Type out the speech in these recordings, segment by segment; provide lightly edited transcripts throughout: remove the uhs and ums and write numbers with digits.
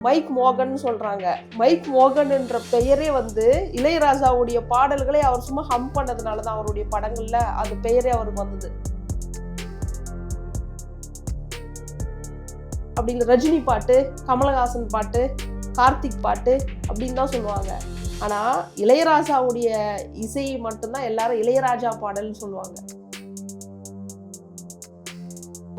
Mic மோகன் சொல்றாங்க. Mic மோகன் என்ற பெயரே வந்து இளையராஜாவுடைய பாடல்களை அவர் சும்மா ஹம் பண்ணதுனால தான் அவருடைய படங்கள்ல அது பெயரே அவருக்கு வந்தது. அப்படி ரஜினி பாட்டு, கமலஹாசன் பாட்டு, கார்த்திக் பாட்டு அப்படின்னு தான் சொல்லுவாங்க. ஆனா இளையராஜாவுடைய இசை மட்டும்தான் எல்லாரும் இளையராஜா பாடல்னு சொல்லுவாங்க.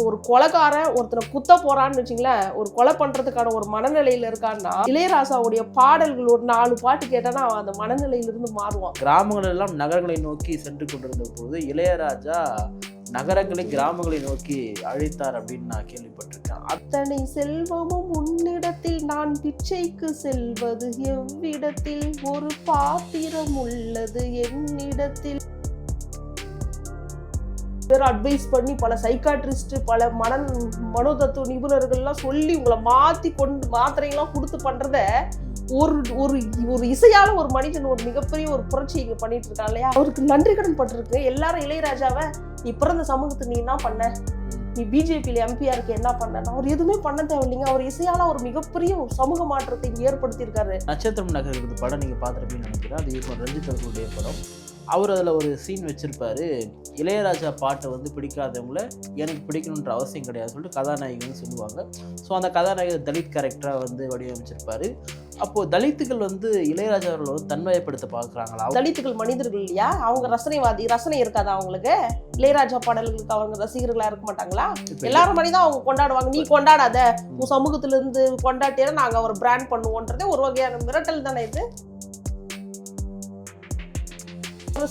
ஒரு கொலைக்காரன் ஒருத்தனை குத்த போறான்னு வச்சுங்களேன், ஒரு கொலை பண்றதுக்கான ஒரு மனநிலையில இருக்கான்னா இளையராஜாவுடைய பாடல்கள் ஒரு 4 பாட்டு கேட்டானா அவன் அந்த மனநிலையிலிருந்து மாறுவான். கிராமங்கள் எல்லாம் நகரங்களை நோக்கி சென்று கொண்டிருந்த போது இளையராஜா நகரங்களை கிராமங்களை நோக்கி அழைத்தார் அப்படின்னு நான் கேள்விப்பட்டிருக்கேன். அத்தனை செல்வமும் உன்னிடத்தில் நான் பிச்சைக்கு செல்வது எவ்விடத்தில், ஒரு பாத்திரம் உள்ளது என்னிடத்தில். அட்வைஸ் பண்ணி பல சைக்காட்ரிஸ்ட், பல மனோதத்துவ நிபுணர்கள்லாம் சொல்லி உங்களை மாத்திரைகள்லாம் கொடுத்து பண்றத ஒரு ஒரு ஒரு இசையால ஒரு மனிதன் ஒரு மிகப்பெரிய ஒரு புரட்சி இங்க பண்ணிட்டு இருக்கான் இல்லையா. அவருக்கு நன்றி கடன் பட்டிருக்கு எல்லாரும். இளையராஜாவை நீ பிறந்த சமூகத்துக்கு நீ என்ன பண்ண, நீ பிஜேபியில எம்பியா இருக்க என்ன பண்ண, அவர் எதுவுமே பண்ண தேவையில்லைங்க. அவர் இசையால ஒரு மிகப்பெரிய ஒரு சமூக மாற்றத்தை இங்க ஏற்படுத்தி இருக்காரு. நட்சத்திரம் நகர் படம் நீங்க பார்த்துருப்பீங்கன்னு நினைக்கிறேன். அது ரஞ்சித் அவர்களுடைய படம். அவர் அதில் ஒரு சீன் வச்சிருப்பாரு, இளையராஜா பாட்டை வந்து பிடிக்காதவங்கள எனக்கு பிடிக்கணுன்ற அவசியம் கிடையாது சொல்லிட்டு கதாநாயகன் சொல்லுவாங்க. ஸோ அந்த கதாநாயகர் தலித் கேரக்டராக வந்து வடிவமைச்சிருப்பாரு. அப்போது தலித்துகள் வந்து இளையராஜா அவர்களை வந்து தன்மையப்படுத்த பார்க்குறாங்களா? தலித்துகள் மனிதர்கள் இல்லையா, அவங்க ரசனை இருக்காதா அவங்களுக்கு? இளையராஜா பாடல்களுக்கு அவங்க ரசிகர்களா இருக்க மாட்டாங்களா? எல்லாரும் மனிதான் அவங்க கொண்டாடுவாங்க. நீ கொண்டாடாத, உன் சமூகத்துல இருந்து கொண்டாட்டியா நாங்க அவர் பிராண்ட் பண்ணுவோன்றதே ஒரு வகையான மிரட்டல் தானே இது.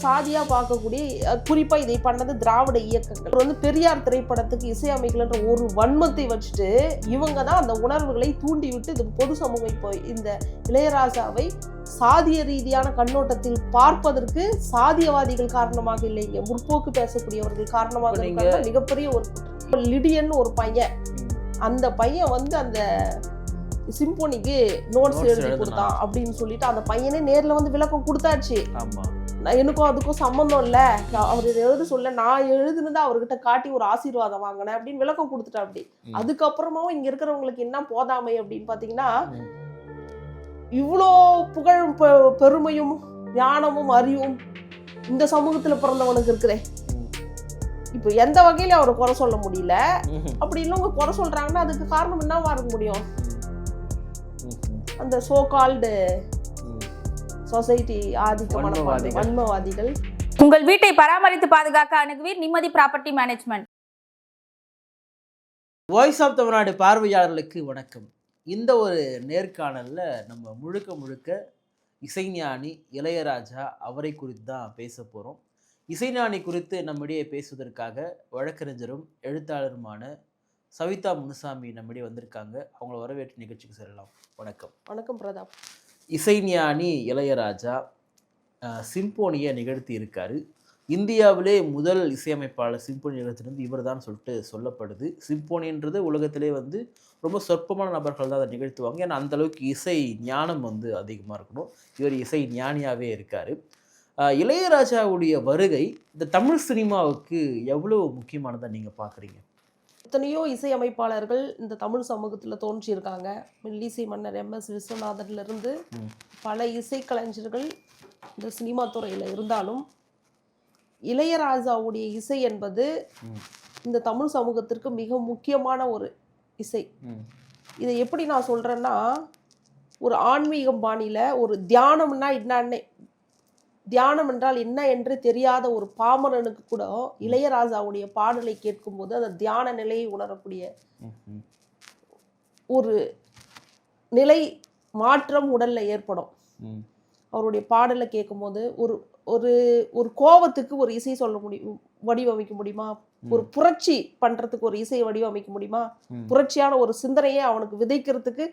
சாதியா பார்க்கக்கூடிய, குறிப்பா இதை பண்ணது திராவிட இயக்கங்கள் வந்து பெரியார் திரைப்படத்துக்கு இசையமைக்கலன்ற ஒரு வன்மத்தை வச்சுட்டு இவங்க தான் அந்த உணர்வுகளை தூண்டி விட்டு இந்த பொது சமூகம் இப்போ இந்த இளையராஜாவை சாதிய ரீதியான கண்ணோட்டத்தில் பார்ப்பதற்கு சாதியவாதிகள் காரணமாக இல்லைங்க, முற்போக்கு பேசக்கூடியவர்கள் காரணமாக இருக்காங்க. மிகப்பெரிய ஒரு லிடியன் ஒரு பையன், அந்த பையன் வந்து அந்த சிம்போனிக்கு நோட்ஸ் எழுதி கொடுத்தான் அப்படின்னு சொல்லிட்டு அந்த பையனே நேர்ல வந்து விளக்கம் கொடுத்தாச்சு. எனக்கும் அதுக்கும் சம்மந்தம் இல்லை, அவர் எழுத சொல்ல நான் எழுதுனது அவர்கிட்ட காட்டி ஒரு ஆசீர்வாதம் வாங்கினேன் அப்படின்னு விளக்கம் கொடுத்துட்டா. அப்படி அதுக்கப்புறமாவும் இங்க இருக்கிறவங்களுக்கு என்ன போதாமை அப்படின்னு பாத்தீங்கன்னா, இவ்வளோ புகழும் பெருமையும் ஞானமும் அறிவும் இந்த சமூகத்துல பிறந்தவனுக்கு இருக்கிறேன். இப்ப எந்த வகையில அவரை குறை சொல்ல முடியல. அப்படி இன்னும் குறை சொல்றாங்கன்னா அதுக்கு காரணம் என்னவா இருக்க முடியும்? அந்த சோ கால்டு சொசைட்டி ஆதிக்கமான வன்மவாதிகள். உங்கள் வீட்டை பராமரித்து பாதுகாக்க அணுகுவீர் Nimmathi property management. Voice of Tamil Nadu பார்வையாளர்களுக்கு வணக்கம். இந்த ஒரு நேர்காணலில் நம்ம முழுக்க இசைஞானி இளையராஜா அவரை குறித்து தான் பேச போகிறோம். இசைஞானி குறித்து நம்மிடையே பேசுவதற்காக வழக்கறிஞரும் எழுத்தாளருமான சவிதா முனுசாமி நம்மிடையே வந்திருக்காங்க. அவங்கள வரவேற்று நிகழ்ச்சிக்கு செல்லலாம். வணக்கம். வணக்கம் பிரதாப். இசைஞானி இளையராஜா சிம்போனியை நிகழ்த்தி இருக்காரு. இந்தியாவிலே முதல் இசையமைப்பாளர் சிம்போனி நிகழ்த்தினது இவர் தான் சொல்லிட்டு சொல்லப்படுது. சிம்போனின்றது உலகத்திலே வந்து ரொம்ப சொற்பமான நபர்கள் தான் அதை நிகழ்த்துவாங்க. ஏன்னா அந்தளவுக்கு இசை ஞானம் வந்து அதிகமாக இருக்கணும். இவர் இசை ஞானியாகவே இருக்கார். இளையராஜாவுடைய வருகை இந்த தமிழ் சினிமாவுக்கு எவ்வளோ முக்கியமானதாக நீங்கள் பார்க்குறீங்க? எத்தனையோ இசையமைப்பாளர்கள் இந்த தமிழ் சமூகத்துல தோன்றியிருக்காங்க. மெல்லிசை மன்னர் MS விஸ்வநாதன்ல இருந்து பல இசைக்கலைஞர்கள் இந்த சினிமா துறையில இருந்தாலும் இளையராஜாவுடைய இசை என்பது இந்த தமிழ் சமூகத்திற்கு மிக முக்கியமான ஒரு இசை. இதை எப்படி நான் சொல்றேன்னா, ஒரு ஆன்மீகம் பாணியில ஒரு தியானம் என்றால் என்ன என்று தெரியாத ஒரு பாமரனுக்கு கூட இளையராஜாவுடைய பாடலை கேட்கும்போது அந்த தியான நிலையை உணரக்கூடிய ஒரு நிலை மாற்றம் உடல்ல ஏற்படும். அவருடைய பாடலை கேட்கும்போது ஒரு ஒரு ஒரு கோபத்துக்கு ஒரு இசை வடிவமைக்க முடியுமா? ஒரு புரட்சி பண்றதுக்கு ஒரு இசையை வடிவமைக்க முடியுமா? புரட்சியான ஒரு சிந்தனையை அவனுக்கு விதைக்கிறதுக்கு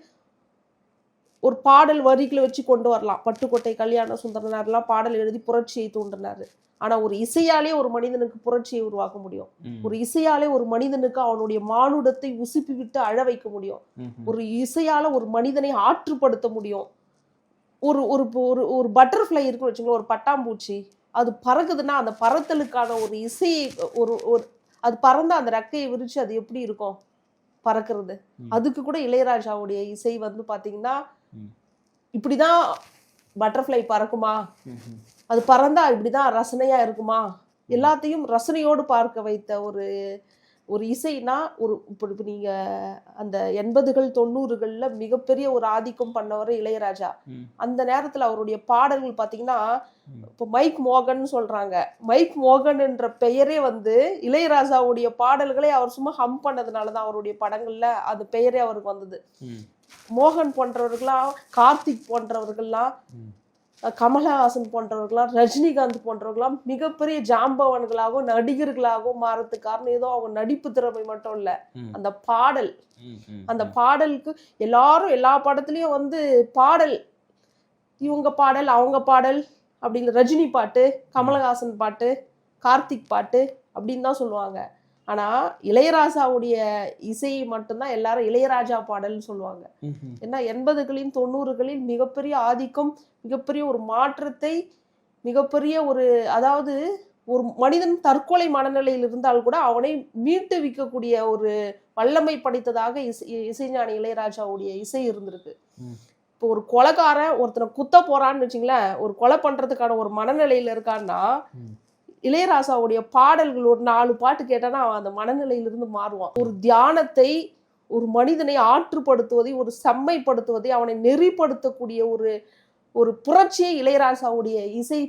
ஒரு பாடல் வரிகளை வச்சு கொண்டு வரலாம். பட்டுக்கோட்டை கல்யாண சுந்தரனார்லாம் பாடல் எழுதி புரட்சியை தூண்டினாரு. ஆனா ஒரு இசையாலே ஒரு மனிதனுக்கு புரட்சியை உருவாக்க முடியும். ஒரு இசையாலே ஒரு மனிதனுக்கு அவனுடைய மானுடத்தை உசுப்பி விட்டு அழ வைக்க முடியும். ஒரு இசையால ஒரு மனிதனை ஆற்றுப்படுத்த முடியும். ஒரு ஒரு ஒரு பட்டர்ஃப்ளை இருக்குன்னு வச்சுக்கோங்க, ஒரு பட்டாம்பூச்சி அது பறக்குதுன்னா அந்த பறத்தலுக்கான ஒரு இசை, ஒரு அது பறந்த அந்த ரெக்கையை விரிச்சு அது எப்படி இருக்கும்? பறக்கிறது. அதுக்கு கூட இளையராஜாவுடைய இசை வந்து பாத்தீங்கன்னா இப்படிதான் பட்டர்ஃப்ளை பறக்குமா, அது பறந்தா இப்படிதான் ரசனையா இருக்குமா, எல்லாத்தையும் ரசனையோடு பார்க்க வைத்த ஒரு இசைனா இப்போ நீங்க அந்த 80கள் 90களில் மிகப்பெரிய ஒரு ஆதிக்கம் பண்ணவர் இளையராஜா. அந்த நேரத்துல அவருடைய பாடல்கள் பாத்தீங்கன்னா இப்போ மைக் மோகன் சொல்றாங்க. மைக் மோகன் என்ற பெயரே வந்து இளையராஜாவுடைய பாடல்களை அவர் சும்மா ஹம் பண்ணதுனாலதான் அவருடைய படங்கள்ல அது பெயரே அவருக்கு வந்தது. மோகன் போன்றவர்களாம், கார்த்திக் போன்றவர்கள்லாம், கமலஹாசன் போன்றவர்களாம், ரஜினிகாந்த் போன்றவர்களாம் மிகப்பெரிய ஜாம்பவன்களாகவும் நடிகர்களாகவும் மாறதுக்கு காரணம் ஏதோ அவங்க நடிப்பு திறமை மட்டும் இல்ல, அந்த பாடல். அந்த பாடலுக்கு எல்லாரும் எல்லா படத்துலயும் வந்து பாடல், இவங்க பாடல் அவங்க பாடல் அப்படின்னு, ரஜினி பாட்டு, கமலஹாசன் பாட்டு, கார்த்திக் பாட்டு அப்படின்னு தான் சொல்லுவாங்க. ஆனா இளையராஜாவுடைய இசை மட்டும்தான் எல்லாரும் இளையராஜா பாடல்னு சொல்லுவாங்க. ஏன்னா 80களின் 90களில் மிகப்பெரிய ஆதிக்கம், மிகப்பெரிய ஒரு மாற்றத்தை, மிகப்பெரிய அதாவது ஒரு மனிதன் தற்கொலை மனநிலையில் இருந்தால் கூட அவனை மீட்டு விற்கக்கூடிய ஒரு வல்லமை படைத்ததாக இசைஞானி இளையராஜாவுடைய இசை இருந்திருக்கு. இப்போ ஒரு கொலைக்காரன் ஒருத்தனை குத்த போறான்னு வச்சுங்களேன், ஒரு கொலை பண்றதுக்கான ஒரு மனநிலையில இருக்கான்னா இளையராஜாவுடைய பாடல்கள் ஒரு 4 பாட்டு கேட்டானா அவன் அந்த மனநிலையிலிருந்து மாறுவான். ஒரு தியானத்தை, ஒரு மனிதனை ஆற்றுப்படுத்துவதை, ஒரு செம்மைப்படுத்துவதை, அவனை நெறிப்படுத்தக்கூடிய ஒரு புரட்சியை இளையராஜாவுடைய இசை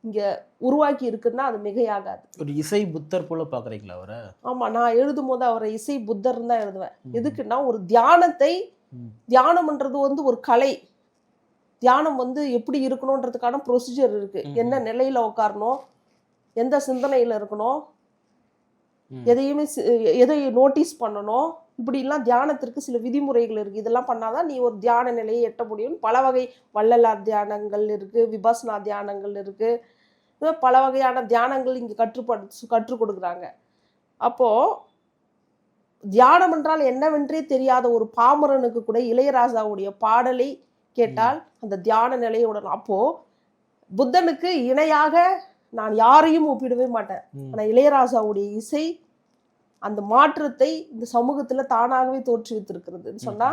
இங்க உருவாக்கி இருக்குன்னா அது மிகையாகாது. ஒரு இசை புத்தர் போல பாக்குறீங்களா அவரை? ஆமா, நான் எழுதும் போது அவரை இசை புத்தர் தான் எழுதுவேன். எதுக்குன்னா ஒரு தியானத்தை, தியானம்ன்றது வந்து ஒரு கலை. தியானம் வந்து எப்படி இருக்கணும்ன்றதுக்கான ப்ரொசீஜர் இருக்கு. என்ன நிலையில உட்காரணும், எந்த சிந்தனையில இருக்கணும், எதை நோட்டீஸ் பண்ணணும், இப்படிலாம் தியானத்திற்கு சில விதிமுறைகள் இருக்கு. இதெல்லாம் பண்ணாதான் நீ ஒரு தியான நிலையை எட்ட முடியும். பல வகை வள்ளலார் தியானங்கள் இருக்கு, விபஸ்னா தியானங்கள் இருக்கு, பல வகையான தியானங்கள் இங்க கற்றுக் கொடுக்குறாங்க. அப்போ தியானம் என்றால் என்னவென்றே தெரியாத ஒரு பாமரனுக்கு கூட இளையராஜாவுடைய பாடலை கேட்டால் அந்த தியான நிலையை உடனும். அப்போ புத்தனுக்கு இணையாக நான் யாரையும் ஒப்பிடவே மாட்டேன். ஆனா இளையராஜாவுடைய இசை அந்த மாற்றத்தை இந்த சமூகத்துல தானாகவே தோற்றுவித்திருக்கிறதுன்னு சொன்னா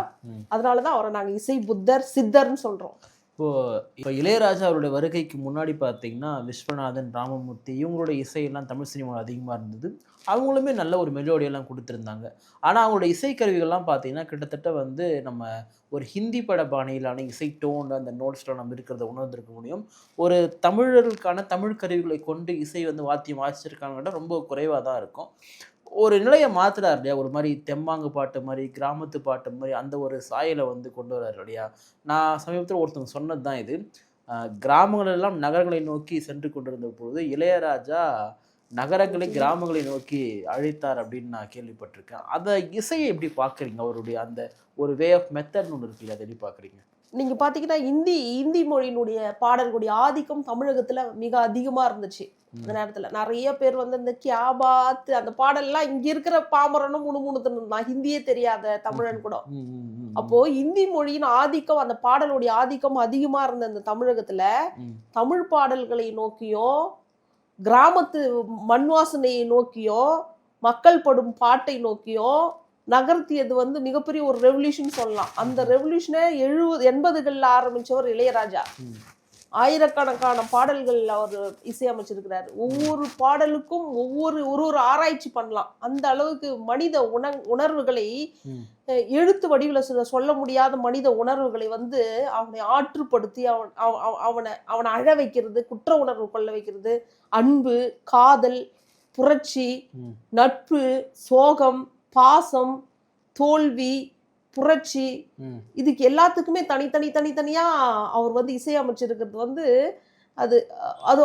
அதனாலதான் அவரை நாங்க இசை புத்தர், சித்தர்ன்னு சொல்றோம். இப்போ இளையராஜா அவருடைய வருகைக்கு முன்னாடி பார்த்தீங்கன்னா விஸ்வநாதன், ராமமூர்த்தி இவங்களோட இசையெல்லாம் தமிழ் சினிமாவில் அதிகமாக இருந்தது. அவங்களுமே நல்ல ஒரு மெலோடியெல்லாம் கொடுத்துருந்தாங்க. ஆனால் அவங்களோட இசைக்கருவிகள்லாம் பார்த்தீங்கன்னா கிட்டத்தட்ட வந்து நம்ம ஒரு ஹிந்தி பட பாணியிலான இசை டோன், அந்த நோட்ஸ்லாம் நம்ம இருக்கிறத உணர்ந்திருக்க முடியும். ஒரு தமிழர்களுக்கான தமிழ் கருவிகளை கொண்டு இசை வந்து வாத்தியம் வாசிச்சிருக்காங்கன்னா ரொம்ப குறைவாக தான் இருக்கும். ஒரு நிலையை மாத்துறாரு இல்லையா, ஒரு மாதிரி தெம்மாங்கு பாட்டு மாதிரி, கிராமத்து பாட்டு மாதிரி அந்த ஒரு சாயலை வந்து கொண்டு வர்றாரு இல்லையா. நான் சமீபத்தில் ஒருத்தவங்க சொன்னது தான் இது. கிராமங்களெல்லாம் நகரங்களை நோக்கி சென்று கொண்டிருந்த பொழுது இளையராஜா நகரங்களை கிராமங்களை நோக்கி அழைத்தார் அப்படின்னு நான் கேள்விப்பட்டிருக்கேன். அந்த இசையை எப்படி பார்க்குறீங்க? அவருடைய அந்த ஒரு வே ஆஃப் மெத்தட்னு ஒன்று இருக்கு இல்லையா, அதை எப்படி பார்க்குறீங்க? நீங்க பாத்தீங்கன்னா இந்தி மொழியினுடைய பாடல்களுடைய ஆதிக்கம் தமிழகத்துல மிக அதிகமா இருந்துச்சு. அந்த நேரத்துல நிறைய பேர் வந்து இந்த கியாபாத் அந்த பாடல்லாம் இங்க இருக்கிற பாமரனும் முணுமுணுத்துன்னு இருந்தான், ஹிந்தியே தெரியாத தமிழன் கூட. அப்போ இந்தி மொழியின் ஆதிக்கம், அந்த பாடலுடைய ஆதிக்கம் அதிகமா இருந்த இந்த தமிழகத்துல தமிழ் பாடல்களை நோக்கியும் கிராமத்து மண் வாசனையை நோக்கியும் மக்கள் படும் பாட்டை நோக்கியும் நகர்த்தியது வந்து மிகப்பெரிய ஒரு ரெவல்யூஷன் சொல்லலாம். அந்த ரெவல்யூஷனை 80களில் ஆரம்பிச்சவர் இளையராஜா. ஆயிரக்கணக்கான பாடல்கள் அவர் இசையமைச்சிருக்கிறார். ஒவ்வொரு பாடலுக்கும் ஒரு ஆராய்ச்சி பண்ணலாம். அந்த அளவுக்கு மனித உணர்வுகளை எழுத்து வடிவில் சொல்ல முடியாத மனித உணர்வுகளை வந்து அவனை ஆற்றுப்படுத்தி அவனை அழ வைக்கிறது, குற்ற உணர்வு கொள்ள வைக்கிறது, அன்பு, காதல், புரட்சி, நட்பு, சோகம், பாசம், தோல்வி, புரட்சி, இதுக்கு எல்லாத்துக்குமே தனித்தனியா அவர் வந்து இசையமைச்சிருக்கிறது வந்து அது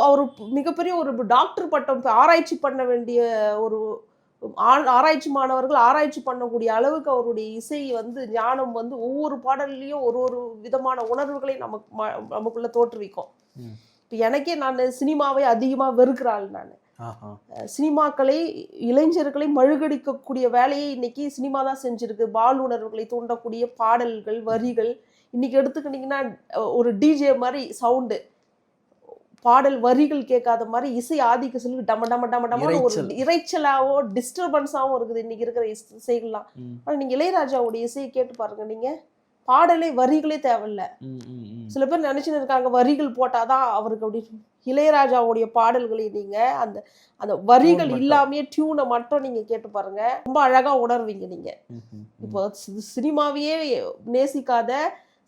அவர் மிகப்பெரிய ஒரு டாக்டர் பட்டம் ஆராய்ச்சி பண்ண வேண்டிய ஒரு ஆராய்ச்சி மாணவர்கள் ஆராய்ச்சி பண்ணக்கூடிய அளவுக்கு அவருடைய இசை வந்து ஞானம் வந்து ஒவ்வொரு பாடல்லையும் ஒரு விதமான உணர்வுகளை நமக்குள்ள தோற்றுவிக்கும். இப்போ எனக்கே நான் சினிமாவை அதிகமா வெறுக்கிறாள். நான் சினிமாக்களை, இளைஞர்களை மழுகடிக்கக்கூடிய வேலையை இன்னைக்கு சினிமா தான் செஞ்சிருக்கு. பால் உணர்வுகளை தூண்டக்கூடிய பாடல்கள், வரிகள். இன்னைக்கு எடுத்துக்கிட்டீங்கன்னா ஒரு டிஜே மாதிரி சவுண்டு, பாடல் வரிகள் கேட்காத மாதிரி இசை ஆதிக்க சொல்லி டம டம டம டமான ஒரு இறைச்சலாவோ டிஸ்டர்பன்ஸாவும் இருக்குது இன்னைக்கு இருக்கிற இசைகள்லாம். ஆனா நீங்க இளையராஜாவுடைய இசையை கேட்டு பாருங்க, நீங்க பாடலே வரிகளே தேவையில்ல. சில பேர் நினைச்சுன்னு இருக்காங்க வரிகள் போட்டாதான் அவருக்கு அப்படி. இளையராஜாவுடைய பாடல்களை நீங்க அந்த அந்த வரிகள் இல்லாமயே டியூனை மட்டும் நீங்க கேட்டு பாருங்க, ரொம்ப அழகா உணர்வீங்க நீங்க. இப்போ சினிமாவையே நேசிக்காத,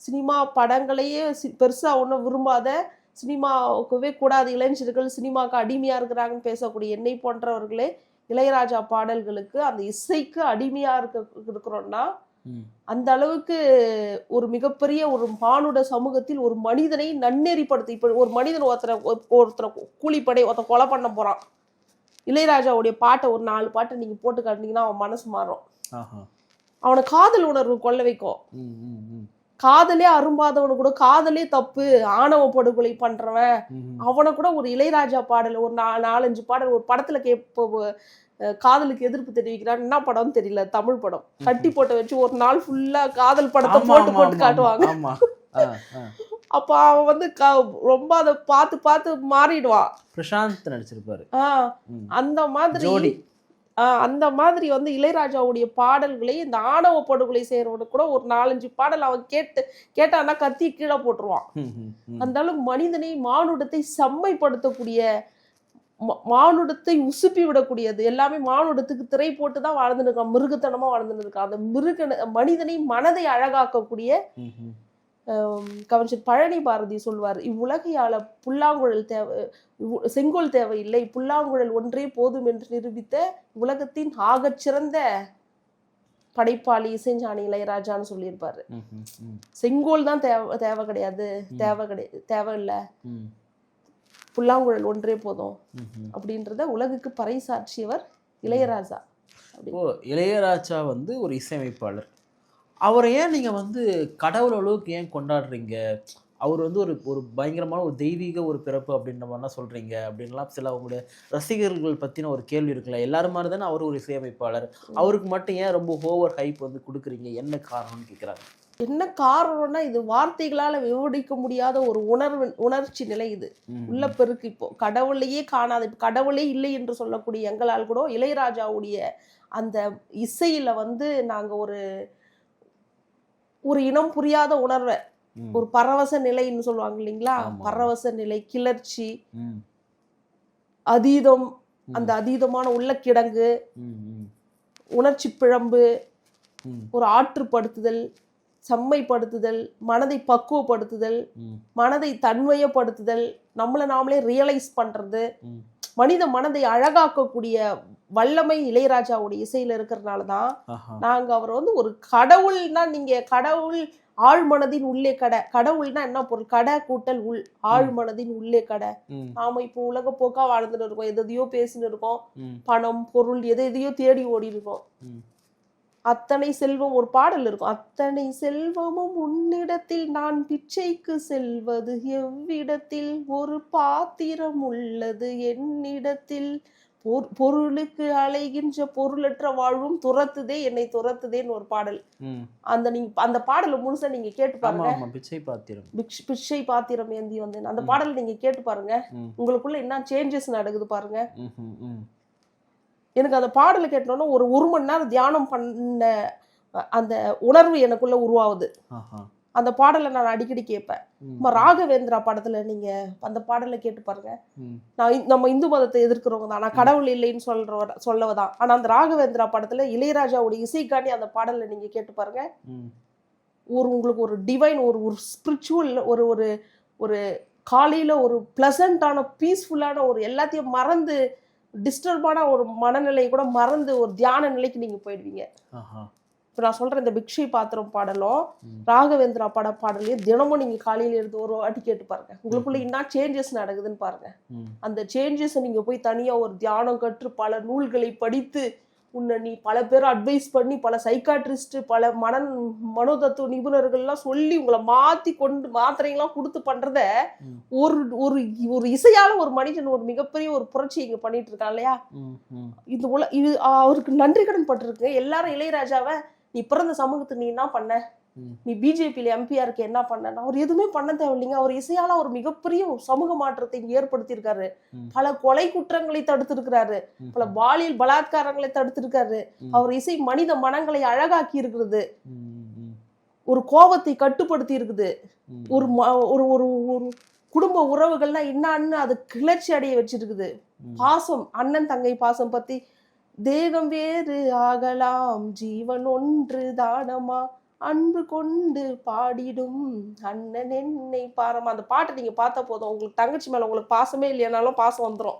சினிமா படங்களையே பெருசா ஒன்றும் விரும்பாத, சினிமாவுக்கவே கூடாத இளைஞர்கள் சினிமாவுக்கு அடிமையா இருக்கிறாங்கன்னு பேசக்கூடிய என்னை போன்றவர்களே இளையராஜா பாடல்களுக்கு அந்த இசைக்கு அடிமையா இருக்கிறோம்னா அந்த அளவுக்கு ஒரு மிகப்பெரிய ஒரு மானுட சமூகத்தில் ஒரு மனிதனை நன்னெறிப்படுத்தி. இப்ப ஒரு மனிதன் ஒருத்தரை கூலிப்படை ஒருத்தன் கொலை பண்ண போறான், இளையராஜாவுடைய பாட்டை ஒரு 4 பாட்டை நீங்க போட்டு காட்டினீங்கன்னா அவன் மனசு மாறும். அவனை காதல் உணர்வு கொள்ள வைக்கும். காதலே அரும்பாதவனு கூட காதலே தப்பு, ஆணவ படுகொலை பண்றவன் அவனை கூட ஒரு இளையராஜா பாடல் ஒரு 4-5 பாடல் ஒரு படத்துல காதலுக்கு எதிர்ப்பு தெரிவிக்கிறான். என்ன படம்னு தெரியல, தமிழ் படம். கட்டி போட்ட வச்சு ஒரு நாள் ஃபுல்லா காதல் படத்தை போட்டு காட்டுவாங்க. அப்ப அவன் வந்து ரொம்ப அதை பார்த்து பார்த்து மாறிடுவான். பிரசாந்த் நடிச்சிருப்பாரு. அந்த மாதிரி வந்து இளையராஜாவுடைய பாடல்களை இந்த ஆணவ படுகொலை செய்யறவனுக்கு கூட ஒரு 4-5 பாடல் அவன் கேட்டான்னா கத்தி கீழே போட்டுருவான். அந்த அளவுக்கு மனிதனை மானுடத்தை செம்மைப்படுத்தக்கூடிய, மானுடத்தை உசுப்பி விடக்கூடியது எல்லாமே மானுடத்துக்கு திரை போட்டுதான் வாழ்ந்துட்டு இருக்கான், மிருகத்தனமா வாழ்ந்துட்டு இருக்கான். அந்த மனிதனை மனதை அழகாக்கக்கூடிய கவிஞர் பழனி பாரதி சொல்வார், இவ்வுலகையால புல்லாங்குழல் செங்கோல் தேவையில்லை, புல்லாங்குழல் ஒன்றே போதும் என்று நிரூபித்த உலகத்தின் ஆகச்சிறந்த படைப்பாளி இசைஞானி இளையராஜான்னு சொல்லியிருப்பாரு. செங்கோல் தான் தேவை கிடையாது, தேவையில்லை, புல்லாங்குழல் ஒன்றே போதும் அப்படின்றத உலகுக்கு பறைசாற்றியவர் இளையராஜா. இளையராஜா வந்து ஒரு இசையமைப்பாளர். அவரை ஏன் நீங்கள் வந்து கடவுள் அளவுக்கு ஏன் கொண்டாடுறீங்க? அவர் வந்து ஒரு பயங்கரமான ஒரு தெய்வீக ஒரு பிறப்பு அப்படின்ற மாதிரிலாம் சொல்கிறீங்க அப்படின்லாம் சில அவங்களுடைய ரசிகர்கள் பற்றின ஒரு கேள்வி இருக்குல்ல. எல்லாரும் மாதிரி தானே அவர் ஒரு இசையமைப்பாளர், அவருக்கு மட்டும் ஏன் ரொம்ப ஓவர் ஹைப் வந்து கொடுக்குறீங்க, என்ன காரணம்னு கேட்குறாங்க. என்ன காரணம்னா இது வார்த்தைகளால் விவரிக்க முடியாத ஒரு உணர்ச்சி நிலை. இது உள்ள பெருக்கு. இப்போ கடவுளையே காணாத, இப்போ கடவுளே இல்லை என்று சொல்லக்கூடிய எங்களால் கூட இளையராஜாவுடைய அந்த இசையில வந்து நாங்க ஒரு இனம் புரியாத உணர்வை, ஒரு பரவச நிலைன்னு சொல்லுவாங்க இல்லைங்களா, பரவச நிலை, கிளர்ச்சி, அதீதம், அந்த அதீதமான உள்ளக்கிடங்கு, உணர்ச்சி பிழம்பு, ஒரு ஆற்றுப்படுத்துதல், செம்மைப்படுத்துதல், மனதை பக்குவப்படுத்துதல், மனதை தன்மையப்படுத்துதல், நம்மளை நாமளே ரியலைஸ் பண்றது, மனித மனதை அழகாக்கக்கூடிய வல்லமை இளையராஜாவுடைய இசையில இருக்கிறதுனாலதான் நாங்க அவர் வந்து ஒரு கடவுள்னா, நீங்க கடவுள் ஆழ்மனதின் உள்ளே கடவுள்னா என்ன பொருள், கடை கூட்டல் உள், ஆழ்மனதின் உள்ளே கடை. நாம இப்போ உலக போக்கா வாழ்ந்துட்டு இருக்கோம், எதையோ பேசிட்டு இருக்கோம், பணம் பொருள் எதையோ தேடி ஓடி இருக்கோம். அத்தனை செல்வம், ஒரு பாடல் இருக்கும், அத்தனை செல்வமும் உன்னிடத்தில் நான் பிச்சைக்கு செல்வது எவ்விடத்தில், ஒரு பாத்திரம் உள்ளது என்னிடத்தில், பொருளுக்கு அலைகின்ற பொருளற்ற வாழ்வும் துரத்துதே என்னை துரத்துதேன்னு ஒரு பாடல். அந்த பாடலை முழுசா நீங்க கேட்டு பாருங்க. பிச்சை பாத்திரம் ஏந்தி வந்தேன், அந்த பாடலை நீங்க கேட்டு பாருங்க, உங்களுக்குள்ள என்ன சேஞ்சஸ் நடக்குது பாருங்க. எனக்கு அந்த பாடலை கேட்டோன்னா ஒரு மணி நேரம் தியானம் பண்ண அந்த உணர்வு எனக்குள்ள உருவாகுது. அந்த பாடலை நான் அடிக்கடி கேட்பேன். ராகவேந்திரா படத்துல நீங்க அந்த பாடலை கேட்டு பாருங்க. நம்ம இந்து மதத்தை எதிர்க்கிறவங்க தான், நான் கடவுள் இல்லைன்னு சொல்லவதான். ஆனா அந்த ராகவேந்திரா படத்துல இளையராஜாவுடைய இசைக்காண்டி அந்த பாடலை நீங்க கேட்டு பாருங்க. உங்களுக்கு ஒரு டிவைன், ஒரு ஸ்பிரிச்சுவல், ஒரு காலையில ஒரு பிளசண்டான பீஸ்ஃபுல்லான ஒரு எல்லாத்தையும் மறந்து, டிஸ்டர்பான ஒரு மனநிலையை கூட மறந்து ஒரு தியான நிலைக்கு நீங்க போயிடுவீங்க. இப்போ நான் சொல்றேன், இந்த பிக்ஷை பாத்திரம் பாடலும் ராகவேந்திரா பாடலையும் தினமும் நீங்க காலையில இருந்து ஒரு வாட்டி கேட்டு பாருங்க. உங்களுக்குள்ள என்ன சேஞ்சஸ் நடக்குதுன்னு பாருங்க. அந்த சேஞ்சஸ் நீங்க போய் தனியா ஒரு தியானம் கற்று பல நூல்களை படித்து நீ பல பேர் அட்வைஸ் பண்ணி, பல சைக்காட்ரிஸ்ட், பல மனோதத்துவ நிபுணர்கள்லாம் சொல்லி உங்களை மாத்தி கொண்டு மாத்திரைகள்லாம் கொடுத்து பண்றத ஒரு இசையால ஒரு மனிதன் ஒரு மிகப்பெரிய ஒரு புரட்சி இங்க பண்ணிட்டு இருக்கான் இல்லையா. இது அவருக்கு நன்றி கடன் பட்டிருக்கு எல்லாரும். இளையராஜாவை நீ பிறந்த சமூகத்துக்கு நீ என்ன பண்ண, நீ பிஜேபியில எம்பியா இருக்க என்ன பண்ண? அவர் எதுவுமே பண்ண தேவையில்லைங்க. அவர் இசையால ஒரு மிகப்பெரிய ஒரு சமூக மாற்றத்தை இங்க ஏற்படுத்தியிருக்காரு. பல கொலை குற்றங்களை தடுத்திருக்கிறாரு, பல பாலியல் பலாத்காரங்களை தடுத்திருக்காரு. அவர் இசை மனித மனங்களை அழகாக்கி இருக்கிறது, ஒரு கோபத்தை கட்டுப்படுத்தி இருக்குது, ஒரு ஒரு ஒரு குடும்ப உறவுகள்னா என்னான்னு அது கிளர்ச்சி அடைய வச்சிருக்குது. பாசம், அண்ணன் தங்கை பாசம் பத்தி, தேகம் வேறு ஆகலாம் ஜீவன் ஒன்று தானமா, அன்பு கொண்டு பாடிடும் அண்ணன் என்னை பாரமா. அந்த பாட்டை நீங்க பார்த்தா போதும், உங்களுக்கு தங்கச்சி மேல உங்களுக்கு பாசமே இல்லையானாலும் பாசம் வந்துடும்.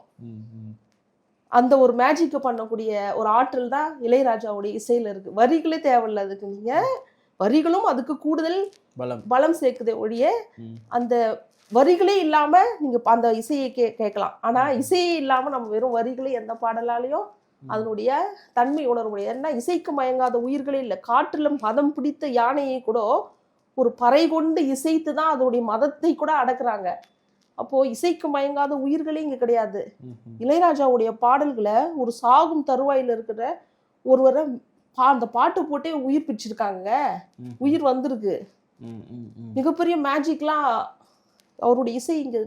அந்த ஒரு மேஜிக்கை பண்ணக்கூடிய ஒரு ஆற்றல் தான் இளையராஜாவுடைய இசையில இருக்கு. வரிகளே தேவையில்லை அதுக்கு, நீங்க வரிகளும் அதுக்கு கூடுதல் பலம் சேர்க்குதே ஒழிய அந்த வரிகளே இல்லாம நீங்க அந்த இசையை கேட்கலாம். ஆனா இசையே இல்லாம நம்ம வெறும் வரிகளே எந்த பாடலாலையும் அதனுடைய தன்மை உணர முடியாது. ஏன்னா இசைக்கு மயங்காத உயிர்களே இல்லை. காற்றிலும் பதம் பிடித்த யானையை கூட ஒரு பறை கொண்டு இசைத்து தான் அதனுடைய மதத்தை கூட அடக்குறாங்க. அப்போ இசைக்கு மயங்காத உயிர்களே இங்க கிடையாது. இளையராஜாவுடைய பாடல்களை ஒரு சாகும் தருவாயில இருக்கிற ஒருவரை அந்த பாட்டு போட்டே உயிர் பிடிச்சிருக்காங்க, உயிர் வந்திருக்கு. மிகப்பெரிய மேஜிக்லாம் அவருடைய இசை இங்க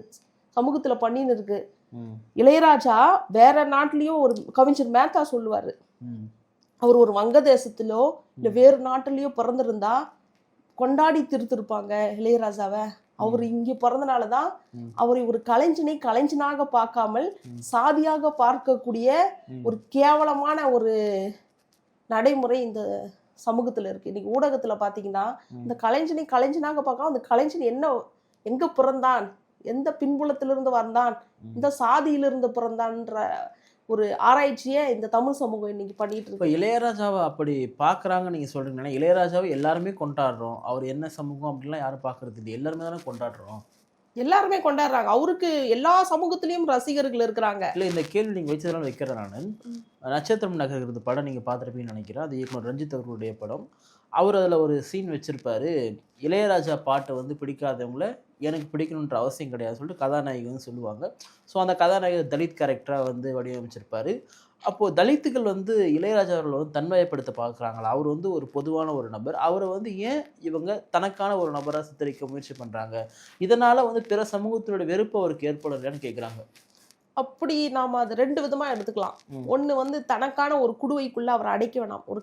சமூகத்துல பண்ணின்னு இருக்கு. இளையராஜா வேற நாட்டிலயும் ஒரு கவிஞர் மேத்தா சொல்லுவாரு, அவர் ஒரு வங்கதேசத்திலோ இல்ல வேறு நாட்டிலயோ பிறந்திருந்தா கொண்டாடி திருத்திருப்பாங்க இளையராஜாவை. அவர் இங்க பிறந்தனாலதான் அவரை ஒரு கலைஞனாக பார்க்காமல் சாதியாக பார்க்கக்கூடிய ஒரு கேவலமான ஒரு நடைமுறை இந்த சமூகத்துல இருக்கு. இன்னைக்கு ஊடகத்துல பாத்தீங்கன்னா இந்த கலைஞனாக பார்க்காம அந்த கலைஞன் என்ன, எங்க பிறந்தான், எந்த பின்புலத்திலிருந்து வந்தான், இந்த சாதியிலிருந்து பிறந்தான்ற ஒரு ஆராய்ச்சியை இந்த தமிழ் சமூகம் இன்னைக்கு பண்ணிட்டு இருக்கு. இப்போ இளையராஜாவை அப்படி பார்க்குறாங்க நீங்கள் சொல்கிறீங்கன்னா, இளையராஜாவை எல்லாருமே கொண்டாடுறோம், அவர் என்ன சமூகம் அப்படின்லாம் யாரும் பார்க்கறது இல்லை, எல்லாருமே தானே கொண்டாடுறோம். எல்லாருமே கொண்டாடுறாங்க, அவருக்கு எல்லா சமூகத்திலையும் ரசிகர்கள் இருக்கிறாங்க. இல்லை, இந்த கேள்வி நீங்கள் வச்சதெல்லாம் வைக்கிறேன். நான் நட்சத்திரம் நகர்கிறது படம் நீங்கள் பார்த்துருப்பீங்கன்னு நினைக்கிறேன். அது இயக்குனர் ரஞ்சித் அவர்களுடைய படம். அவர் அதில் ஒரு சீன் வச்சுருப்பார், இளையராஜா பாட்டை வந்து பிடிக்காதவங்கள எனக்கு பிடிக்கணுன்ற அவசியம் கிடையாது சொல்லிட்டு கதாநாயகி வந்து சொல்லுவாங்க. ஸோ அந்த கதாநாயகர் தலித் கேரக்டராக வந்து வடிவமைச்சிருப்பார். அப்போது தலித்துகள் வந்து இளையராஜா அவர்களை வந்து தன்மையப்படுத்த பார்க்குறாங்களா? அவர் வந்து ஒரு பொதுவான ஒரு நபர், அவரை வந்து ஏன் இவங்க தனக்கான ஒரு நபராக சித்தரிக்க முயற்சி பண்ணுறாங்க, இதனால் வந்து பிற சமூகத்தினுடைய வெறுப்பு அவருக்கு ஏற்படலைன்னு கேட்குறாங்க. அப்படி நாம அதை ரெண்டு விதமா எடுத்துக்கலாம். ஒண்ணு வந்து தனக்கான ஒரு குடுவைக்குள்ள அவரை அடைக்க வேணாம், ஒரு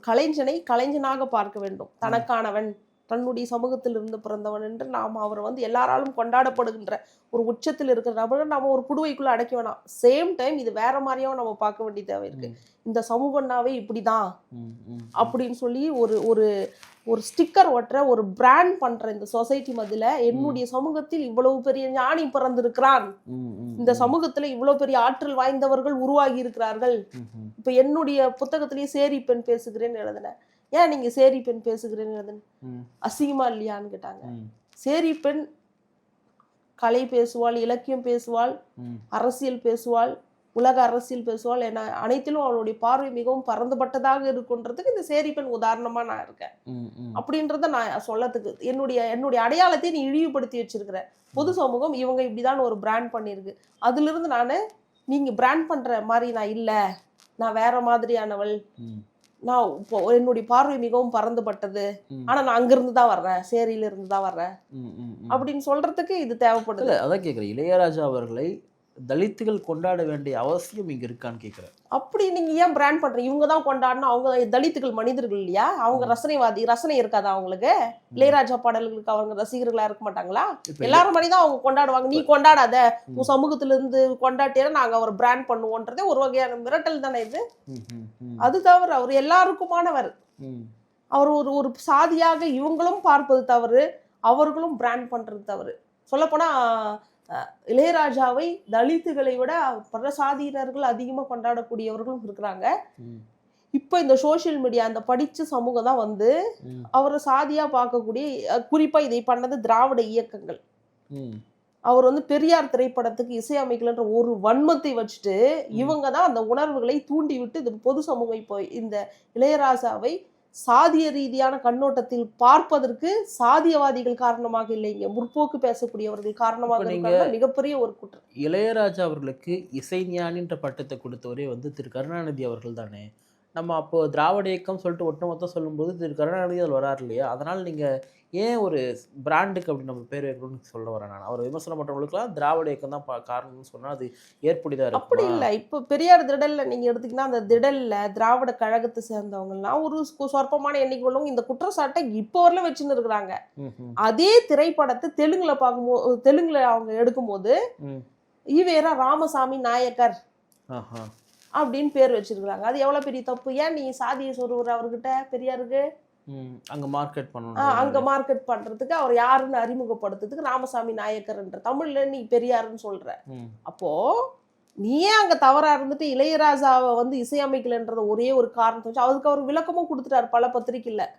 கலைஞனாக பார்க்க வேண்டும். தனக்கானவன், தன்னுடைய சமூகத்தில் இருந்து பிறந்தவன் என்று நாம் அவரை வந்து எல்லாராலும் கொண்டாடப்படுகின்ற ஒரு உச்சத்தில் இருக்கிற நபரை நாம ஒரு குடுவைக்குள்ள அடைக்க வேணாம். சேம் டைம் இது வேற மாதிரியாவும் நம்ம பார்க்க வேண்டிய தேவை இருக்கு. இந்த சமூகம்னாவே இப்படிதான் அப்படின்னு சொல்லி ஒரு ஒரு ஒரு ஸ்டிக்கர் ஒட்டுற, ஒரு பிராண்ட் பண்ற இந்த சொசைட்டி மத்தியில என்னுடைய சமூகத்தில் இவ்வளவு பெரிய ஞானி பிறந்திருக்கிறான், இந்த சமூகத்துல இவ்வளவு பெரிய ஆற்றல் வாய்ந்தவர்கள் உருவாகி இருக்கிறார்கள். இப்ப என்னுடைய புத்தகத்திலேயே சேரி பெண் பேசுகிறேன்னு எழுதினேன். ஏன் நீங்க சேரி பெண் பேசுகிறேன்னு எழுதுன, அசிங்கமா இல்லையான்னு கேட்டாங்க. சேரி பெண் கலை பேசுவாள், இலக்கியம் பேசுவாள், அரசியல் பேசுவாள், உலக அரசியல் பேசுவாள் என அனைத்திலும் அவளுடைய பார்வை மிகவும் பறந்துபட்டதாக இருக்குன்றதுக்கு இந்த சேரி பெண் உதாரணமா நான் இருக்கேன். அப்படின்றத நான் சொல்லத்துக்கு என்னுடைய அடையாளத்தை நீ இழிவுபடுத்தி வச்சிருக்கிற. பொது சமூகம் இவங்க இப்படிதான் ஒரு பிராண்ட் பண்ணிருக்கு. அதுல இருந்து நீங்க பிராண்ட் பண்ற மாதிரி நான் இல்ல, நான் வேற மாதிரியானவள், நான் என்னுடைய பார்வை மிகவும் பறந்துபட்டது, ஆனா நான் அங்கிருந்து தான் வர்றேன், சேரியில இருந்து தான் வர்றேன் அப்படின்னு சொல்றதுக்கு இது தேவைப்படுது. அதான் கேட்குறேன், இளையராஜா அவர்களை தலித்துகள் கொண்டாட வேண்டிய அவசியம் இங்க இருக்கான்னு கேட்குறேன். அப்படி நீங்க ஏன் பிராண்ட் பண்றீங்க? இவங்க தான் கொண்டாடணும், அவங்க தலித்துகள் மனிதர்கள் இல்லையா? அவங்க ரசனை இருக்காதா அவங்களுக்கு? இளையராஜா பாடல்களுக்கு அவங்க ரசிகர்களா இருக்க மாட்டாங்களா? எல்லாரும் மணிதான் அவங்க கொண்டாடுவாங்க. நீ கொண்டாடாத, உன் சமூகத்துல இருந்து கொண்டாட்டினா நாங்க அவர் பிராண்ட் பண்ணுவோன்றதே ஒரு வகையான மிரட்டல் தானே இது. அது தவிர அவர் எல்லாருக்குமானவர். அவர் ஒரு ஒரு சாதியாக இவங்களும் பார்ப்பது தவறு, அவர்களும் பிராண்ட் பண்றது தவறு. சொல்லப்போனா இளையராஜாவை தலித்துகளை விட பல சாதியினர்கள் அதிகமா கொண்டாடக்கூடியவர்களும் இருக்கிறாங்க. இப்ப இந்த சோசியல் மீடியா, அந்த படிச்ச சமூகம் தான் வந்து அவரை சாதியா பார்க்கக்கூடிய, குறிப்பா இதை பண்ணது திராவிட இயக்கங்கள். அவர் வந்து பெரியார் திரைப்படத்துக்கு இசையமைக்கலன்ற ஒரு வன்மத்தை வச்சுட்டு இவங்க தான் அந்த உணர்வுகளை தூண்டி விட்டு இந்த பொது சமூகம் இப்போ இந்த இளையராஜாவை சாதிய ரீதியான கண்ணோட்டத்தில் பார்ப்பதற்கு சாதியவாதிகள் காரணமாக இல்லைங்க, முற்போக்கு பேசக்கூடியவர்கள் காரணமாக இருக்காங்க. மிகப்பெரிய ஒரு குற்றம். இளையராஜா அவர்களுக்கு இசைஞானின்ற பட்டத்தை கொடுத்தவரே வந்து திரு கருணாநிதி அவர்கள் தானே. நம்ம அப்போ திராவிட இயக்கம் சொல்லிட்டு ஒட்டுமொத்தம் சொல்லும்போது திரு கருணாநிதி அதில் வராரு இல்லையா? அதனால் நீங்கள் ஏன் ஒரு பிராண்டுக்கு அப்படி நம்ம பேர் வைக்கணும்னு சொல்ல வரேன் நான். அவர் விமர்சனம் பண்ணுறவங்களுக்குலாம் திராவிட இயக்கம் தான் காரணம்னு சொன்னால் அது ஏற்புடையதாக அப்படி இருக்குமா? இல்ல. இப்போ பெரியார் திடல்ல நீங்க எடுத்தீங்கன்னா, அந்த திடல்ல திராவிட கழகத்தை சேர்ந்தவங்கலாம் ஒரு சொற்பமான எண்ணிக்கை உள்ளவங்க இந்த குற்றச்சாட்டை இப்போ வரல வச்சுன்னு இருக்கிறாங்க. ம்ஹும். அதே திரைப்படத்தை தெலுங்குல அவங்க எடுக்கும்போது ம். ஈவேரா ராமசாமி நாயக்கர் ஆஹா. அப்படின்னு பேர் வச்சிருக்காங்க. அது எவ்வளவு பெரிய தப்பு? ஏன் நீ சாதியை சொல்லுற அவர்கிட்ட பெரியாருக்கு? அங்கே மார்க்கெட் அங்க பண்ணணும். மார்க்கெட் பண்றதுக்கு அவர் யாருன்னு அறிமுகப்படுத்துறதுக்கு ராமசாமி நாயக்கர்ன்ற தமிழ்ல நீ பெரியாருன்னு சொல்ற. அப்போ நீ ஏன் அங்க தவறா இருந்துட்டு இளையராஜாவை வந்து இசையமைக்கலன்றத ஒரே ஒரு காரணத்தை வச்சு அதுக்கு அவர் விளக்கமும் கொடுத்துட்டாரு பல பத்திரிக்கையில.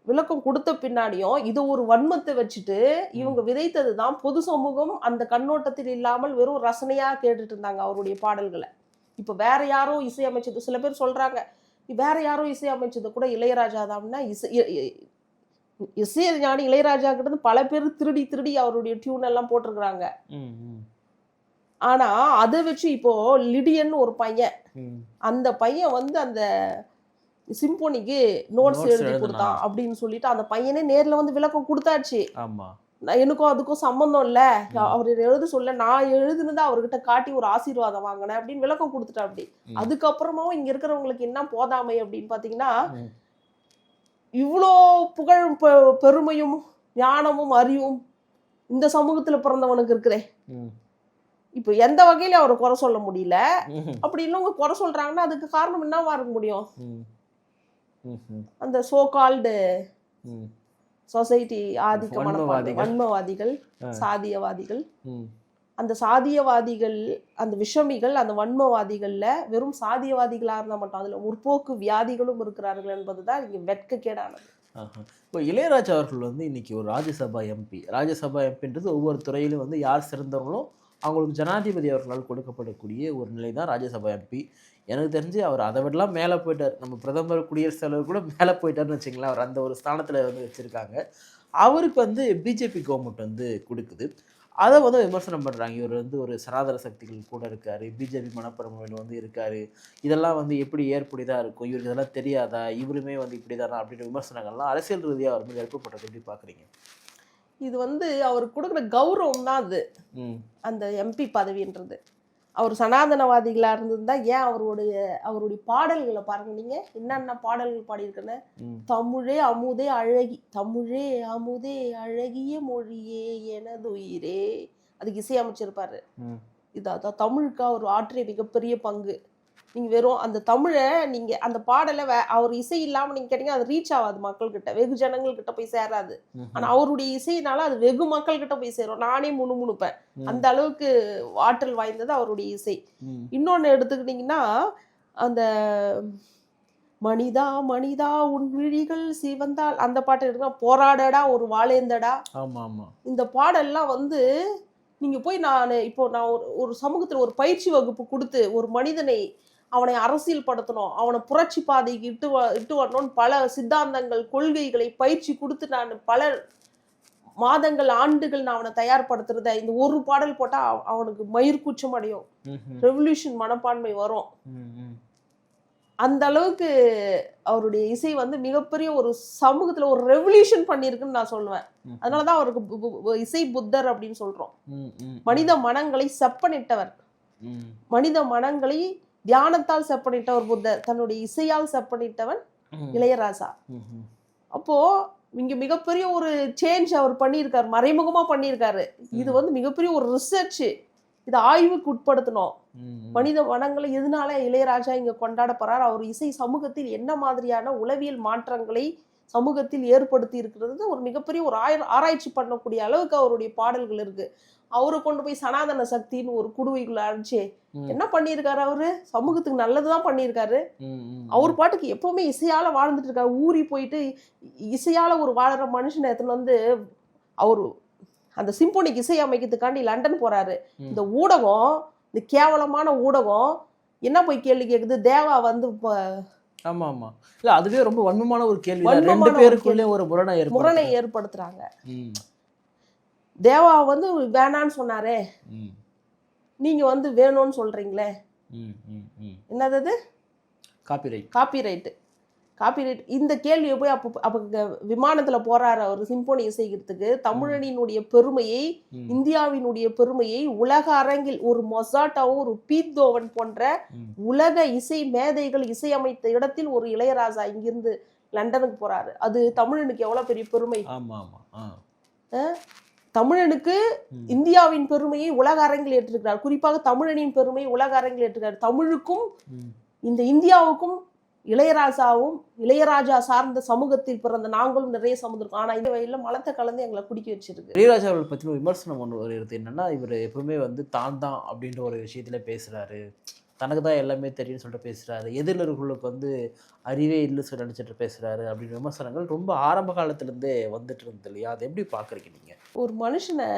விளக்கம் கொடுத்த பின்னாடியும் இது ஒரு வன்மத்தை வச்சுட்டு இவங்க விதைத்ததுதான் பொது சமூகம் அந்த கண்ணோட்டத்தில் இல்லாமல் வெறும் ரசனையா கேட்டுட்டு இருந்தாங்க அவருடைய பாடல்களை. இப்ப வேற யாரோ இசையமைச்சது சில பேர் சொல்றாங்க, வேற யாரோ இசையமைச்சது கூட இளையராஜா தான்னா இசை ஞானி இளையராஜா கிட்ட இருந்து பல பேர் திருடி திருடி அவருடைய டியூன் எல்லாம் போட்டிருக்கிறாங்க. ஆனா அதை வச்சு இப்போ லிடியன் ஒரு பையன், அந்த பையன் வந்து அந்த சிம்போனிக்கு நோட்ஸ் எழுதி கொடுத்தான் அப்படின்னு சொல்லிட்டு அந்த பையனே நேர்ல வந்து விளக்கம் கொடுத்தாச்சு. ஆமா, எனக்கும் அதுக்கும் சம்பந்தம் இல்ல, அவர் எழுத சொல்ல நான் எழுதுனதா அவர்கிட்ட காட்டி ஒரு ஆசீர்வாதம் வாங்கினேன் அப்படின்னு விளக்கம் கொடுத்துட்டா. அப்படி அதுக்கப்புறமாவும் இங்க இருக்கிறவங்களுக்கு என்ன போதாமை அப்படின்னு பாத்தீங்கன்னா, இவ்வளோ புகழ் பெருமையும் ஞானமும் அறிவும் இந்த சமூகத்துல பிறந்தவனுக்கு இருக்கிறேன். இப்ப எந்த வகையில அவரை குறை சொல்ல முடியல. அப்படி இன்னொங்க குறை சொல்றாங்கன்னா அதுக்கு காரணம் என்னவா இருக்க முடியும்? அந்த சோ கால்டு சொசைட்டி ஆதிக்க மனப்பான்மை, வன்மவாதிகள், சாதியவாதிகள். அந்த சாதியவாதிகள், அந்த விஷமிகள், அந்த வன்மவாதிகள்ல வெறும் சாதியவாதிகளா இருந்தா மட்டும் அதுல முற்போக்கு வியாதிகளும் இருக்கிறார்கள் என்பதுதான் இங்க வெட்கக்கேடானது. இப்போ இளையராஜா அவர்கள் வந்து இன்னைக்கு ஒரு ராஜ்யசபா எம்பி. ராஜ்யசபா எம்பின்றது ஒவ்வொரு துறையிலும் வந்து யார் சிறந்தவர்களோ அவங்களுக்கு ஜனாதிபதி அவர்களால் கொடுக்கப்படக்கூடிய ஒரு நிலை தான் ராஜ்யசபா எம்பி. எனக்கு தெரிஞ்சு அவர் அதை விடலாம் மேலே போயிட்டார். நம்ம பிரதமர் குடியரசுத் தலைவர் கூட மேலே போயிட்டார்னு வச்சுங்களேன். அவர் அந்த ஒரு ஸ்தானத்தில் வந்து வச்சுருக்காங்க. அவருக்கு வந்து பிஜேபி கவர்மெண்ட் வந்து கொடுக்குது. அதை வந்து விமர்சனம் பண்ணுறாங்க. இவர் வந்து ஒரு சனாதன சக்திகள் கூட இருக்கார், பிஜேபி மனப்பரமையில் வந்து இருக்கார், இதெல்லாம் வந்து எப்படி ஏற்புடையதாக இருக்கும், இவருக்கு இதெல்லாம் தெரியாதா, இவருமே வந்து இப்படி தானா அப்படின்ற விமர்சனங்கள்லாம் அரசியல் ரீதியாக அவர் மேலே எழுப்பப்பட்டது எப்படி பார்க்குறீங்க? இது வந்து அவருக்கு கொடுக்குற கௌரவம் தான் அது. அந்த எம்பி பதவின்றது அவர் சனாதனவாதிகளா இருந்திருந்தா ஏன் அவருடைய பாடல்களை பாருங்க, நீங்க என்னென்ன பாடல்கள் பாடியிருக்கேன்னு. தமிழே அமுதே அழகி, தமிழே அமுதே அழகிய மொழியே எனதுயிரே, அதுக்கு இசையமைச்சிருப்பாரு. இதான் தமிழுக்கு அவர் ஆற்றிய மிகப்பெரிய பங்கு. நீங்க வெறும் அந்த தமிழை நீங்க அந்த பாடலை அவர் இசை இல்லாம நீங்க கேட்டீங்க அது ரீச் ஆகாது மக்கள் கிட்ட, வெகு ஜனங்கள் கிட்ட போய் சேராது. ஆனா அவருடைய இசையினால அது வெகு மக்கள் கிட்ட போய் சேரும். நானே முணுமுணுப்பேன், அந்த அளவுக்கு ஆற்றல் வாய்ந்தது அவருடைய இசை. இன்னொன்னு எடுத்துக்கிட்டீங்கன்னா, அந்த மனிதா மனிதா உன் விழிகள் சிவந்தால் அந்த பாட்டு எடுக்க, போராடடா ஒரு வாழேந்தடா. இந்த பாடல்லாம் வந்து நீங்க போய் நான் ஒரு சமூகத்துல ஒரு பயிற்சி வகுப்பு கொடுத்து ஒரு மனிதனை அவனை அரசியல் படுத்தணும், அவனை புரட்சி பாதைக்கு இட்டு வரணும்னு பல சித்தாந்தங்கள் கொள்கைகளை பயிற்சி கொடுத்து நான் பல மாதங்கள் ஆண்டுகள் நான் அவனை தயார்படுத்துறத இந்த ஒரு பாடல் போட்டா அவனுக்கு மயிர்கூச்சம் அடையும், ரெவல்யூஷன் மனப்பான்மை வரும். அந்த அளவுக்கு அவருடைய இசை வந்து மிகப்பெரிய ஒரு சமூகத்துல ஒரு ரெவல்யூஷன் பண்ணியிருக்குன்னு நான் சொல்லுவேன். அதனாலதான் அவருக்கு இசை புத்தர் அப்படின்னு சொல்றோம். மனித மனங்களை செப்பனிட்டவர், மனித மனங்களை தியானத்தால் செப்பனிட்டவர் புத்தர், தன்னுடைய இசையால் செப்பனிட்டவன் இளையராஜா. அப்போ இங்க மிகப்பெரிய ஒரு சேஞ்ச் அவர் பண்ணியிருக்காரு, மறைமுகமா பண்ணியிருக்காரு. இது வந்து மிகப்பெரிய ஒரு ரிசர்ச், இதை ஆய்வுக்கு உட்படுத்தணும். மனித மனங்களை எதனால இளையராஜா இங்க கொண்டாடப்படுறார், அவர் இசை சமூகத்தில் என்ன மாதிரியான உளவியல் மாற்றங்களை சமூகத்தில் ஏற்படுத்தி இருக்கிறது ஒரு மிகப்பெரிய ஒரு ஆராய்ச்சி பண்ணக்கூடிய அளவுக்கு அவருடைய பாடல்கள் இருக்கு. அவரை கொண்டு போய் சனாதன சக்தின்னு ஒரு குடுவைக்குள்ள அடிச்சு என்ன பண்ணியிருக்காரு, அவரு சமூகத்துக்கு நல்லதுதான் பண்ணியிருக்காரு. அவர் பாட்டுக்கு எப்பவுமே இசையால வாழ்ந்துட்டு இருக்காரு. ஊறி போயிட்டு இசையால ஒரு வாழற மனுஷனை எத்தனை வந்து அவரு அந்த சிம்போனிக் இசை அமைக்கிறதுக்காண்டி லண்டன் போறாரு. இந்த ஊடகம், இந்த கேவலமான ஊடகம் என்ன போய் கேள்வி கேக்குது, தேவா வந்து ஆமா ஆமா இல்ல அதுவே ரொம்ப வன்மமான ஒரு கேள்வி. ரெண்டு பேருக்குள்ளே ஒரு முரணை ஏற்படுத்துறாங்க. தேவா வந்து வேணான்னு சொன்னாரே, நீங்க வந்து வேணும்னு சொல்றீங்களே, என்னது காப்பிரைட். இந்த கேள்வியை போய் அப்போ விமானத்துல போறாரு அவர் சிம்போனி இசைக்கிறதுக்கு. தமிழனினுடைய பெருமையை, இந்தியாவினுடைய பெருமையை உலக அரங்கில் ஒரு மொசாட்டாவும் ஒரு பீத்தோவன் போன்ற உலக இசை மேதைகள் இசையமைத்த இடத்தில் ஒரு இளையராஜா இங்கிருந்து லண்டனுக்கு போறாரு. அது தமிழனுக்கு எவ்வளவு பெரிய பெருமை. தமிழனுக்கு இந்தியாவின் பெருமையை உலக அரங்கில் ஏற்றிருக்கிறார். குறிப்பாக தமிழனின் பெருமையை உலக அரங்கில் ஏற்றிருக்கிறார். தமிழுக்கும் இந்த இந்தியாவுக்கும் இளையராஜா சார்ந்த சமூகத்தில் பிறந்த நாங்களும் நிறைய சமுதிரம். ஆனா இந்த வயல்ல மலத்தை கலந்து எங்களை குடிக்க வச்சிருக்கு. இளையராஜா அவர்கள் பத்தின விமர்சனம் ஒன்று வருது. என்னன்னா, இவர் எப்பவுமே தான் அப்படின்ற ஒரு விஷயத்துல பேசுறாரு, தனக்கு தான் எல்லாமே தெரியும்னு சொல்லிட்டு பேசுறாரு, எதிரிலர்களுக்கு அறிவே இல்லை சொல்லி நினைச்சிட்டு பேசுறாரு அப்படின்ற விமர்சனங்கள் ரொம்ப ஆரம்ப காலத்துல இருந்தே வந்துட்டு இருந்தது இல்லையா? அதை எப்படி பாக்குறீங்க நீங்க? ஒரு மனுஷனை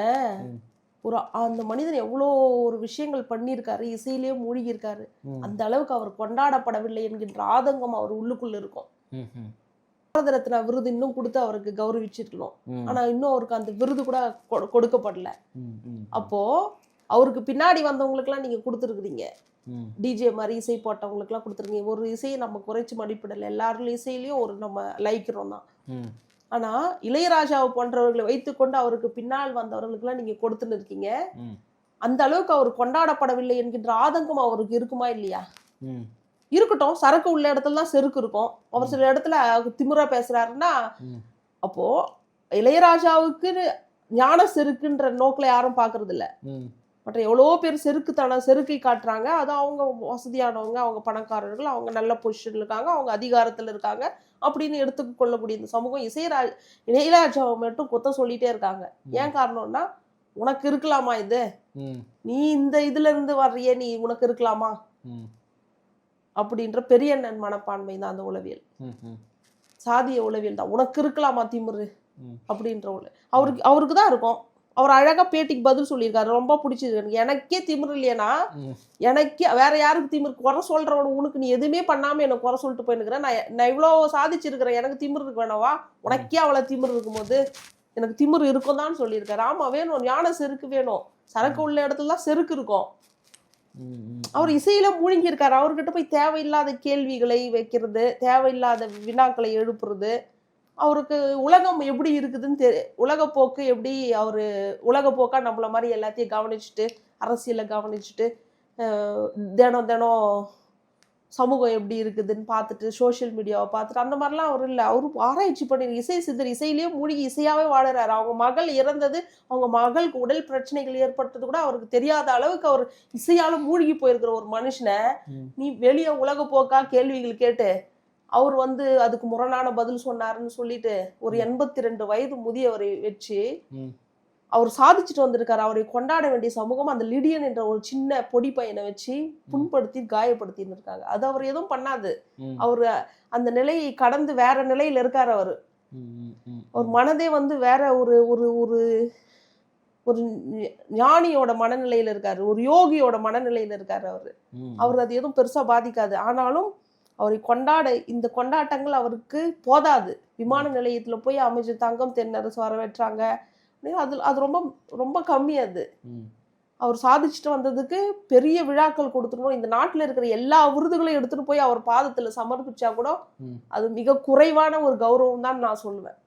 அந்த மனிதன் எவ்வளோ ஒரு விஷயங்கள் பண்ணியிருக்காரு, இசையிலேயே மூழ்கி இருக்காரு. அந்த அளவுக்கு அவர் கொண்டாடப்படவில்லை என்கின்ற ஆதங்கம் அவர் உள்ளுக்குள்ள இருக்கும். பாரத ரத்னா விருது இன்னும் கொடுத்து அவருக்கு கௌரவிச்சிருக்கணும். ஆனா இன்னும் அவருக்கு அந்த விருது கூட கொடுக்கப்படல. அப்போ அவருக்கு பின்னாடி வந்தவங்களுக்கு எல்லாம் நீங்க கொடுத்துருக்குறீங்க. டிஜே மாதிரி இசை போட்டவங்களுக்கு எல்லாம் கொடுத்துருக்கீங்க. ஒரு இசையை நம்ம குறைச்சு மதிப்பிடல. எல்லாரும் இசையிலயும் ஒரு நம்ம லைக்கிறோம் தான். ஆனா இளையராஜாவை போன்றவர்களை வைத்துக்கொண்டு அவருக்கு பின்னால் வந்தவர்களுக்கு எல்லாம் நீங்க கொடுத்துன்னு இருக்கீங்க. அந்த அளவுக்கு அவர் கொண்டாடப்படவில்லை என்கின்ற ஆதங்கம் அவருக்கு இருக்குமா இல்லையா? இருக்கட்டும். சரக்கு உள்ள இடத்துல தான் செருக்கு இருக்கும். அவர் சில இடத்துல திமிரா பேசுறாருன்னா, அப்போ இளையராஜாவுக்கு ஞான செருக்குன்ற நோக்கில யாரும் பாக்குறது இல்ல. மற்ற எவ்வளோ பேர் செருக்கை காட்டுறாங்க. அது அவங்க வசதியானவங்க, அவங்க பணக்காரர்கள், அவங்க நல்ல பொசிஷன்ல இருக்காங்க, அவங்க அதிகாரத்துல இருக்காங்க அப்படின்னு எடுத்துக்க கொள்ளக்கூடிய இந்த சமூகம் இளையராஜாவை மட்டும் குத்தம் சொல்லிட்டே இருக்காங்க. ஏன் காரணம்னா, உனக்கு இருக்கலாமா இது? நீ இந்த இதுல இருந்து வர்றிய, நீ உனக்கு இருக்கலாமா அப்படின்ற பெரிய மனப்பான்மை தான் அந்த உளவியல். சாதிய உளவியல் தான். உனக்கு இருக்கலாமா திமிரு அப்படின்ற அவருக்கு தான் இருக்கும். அவர் அழகா பேட்டிக்கு பதில் சொல்லியிருக்காரு. ரொம்ப பிடிச்சிருக்கு. எனக்கே திமிரு இல்லையனா, எனக்கே வேற யாருக்கு திமிரு? குறை சொல்றவனு உனக்கு நீ எதுவுமே பண்ணாம என்ன குறை சொல்லிட்டு போயிருக்கிறேன். நான் இவ்வளவு சாதிச்சிருக்கிறேன், எனக்கு திமிரு இருக்கு வேணவா? உனக்கே அவ்வளவு திமிரு இருக்கும்போது எனக்கு திமிரு இருக்கும் தான் சொல்லியிருக்காரு. ஆமா, வேணும். ஞான செருக்கு வேணும். சரக்கு உள்ள இடத்துல தான் செருக்கு இருக்கும். அவர் இசையில மூழ்கி இருக்காரு. அவர்கிட்ட போய் தேவையில்லாத கேள்விகளை வைக்கிறது, தேவையில்லாத வினாக்களை எழுப்புறது, அவருக்கு உலகம் எப்படி இருக்குதுன்னு உலகப்போக்கு எப்படி, அவரு உலகப்போக்கா நம்மள மாதிரி எல்லாத்தையும் கவனிச்சுட்டு, அரசியலை கவனிச்சுட்டு, தினம் சமூகம் எப்படி இருக்குதுன்னு பார்த்துட்டு, சோசியல் மீடியாவை பார்த்துட்டு அந்த மாதிரிலாம் அவர் இல்லை. அவரு ஆராய்ச்சி பண்ணி இசையிலேயே மூழ்கி இசையாவே வாழறாரு. அவங்க மகள் இறந்தது, அவங்க மகளுக்கு உடல் பிரச்சனைகள் ஏற்பட்டது கூட அவருக்கு தெரியாத அளவுக்கு அவர் இசையால மூழ்கி போயிருக்கிற ஒரு மனுஷனை நீ வெளியே உலகப்போக்கா கேள்விகள் கேட்டு அவர் அதுக்கு முரணான பதில் சொன்னாருன்னு சொல்லிட்டு ஒரு 82 வயது முதியவரை வச்சு அவர் சாதிச்சுட்டு வந்திருக்காரு. அவரை கொண்டாட வேண்டிய சமூகம் அந்த லிடியன் என்ற ஒரு சின்ன பொடி பையனை வச்சு புண்படுத்தி காயப்படுத்தின்னு இருக்காங்க. அது அவர் எதுவும் பண்ணாது. அவரு அந்த நிலையை கடந்து வேற நிலையில இருக்காரு. அவர் மனதே வேற ஒரு ஒரு ஒரு ஒரு ஞானியோட மனநிலையில இருக்காரு, ஒரு யோகியோட மனநிலையில இருக்காரு. அவர் அது எதுவும் பெருசா பாதிக்காது. ஆனாலும் அவரை இந்த கொண்டாட்டங்கள் அவருக்கு போதாது. விமான நிலையத்துல போய் அமைச்சர் தங்கம் தென்னரசு வரவேற்றாங்க. அது ரொம்ப ரொம்ப கம்மி. அது அவர் சாதிச்சுட்டு வந்ததுக்கு பெரிய விழாக்கள் கொடுத்துருக்கணும். இந்த நாட்டுல இருக்கிற எல்லா விருதுகளையும் எடுத்துட்டு போய் அவர் பாதத்துல சமர்ப்பிச்சா கூட அது மிக குறைவான ஒரு கௌரவம் தான் நான் சொல்லுவேன்.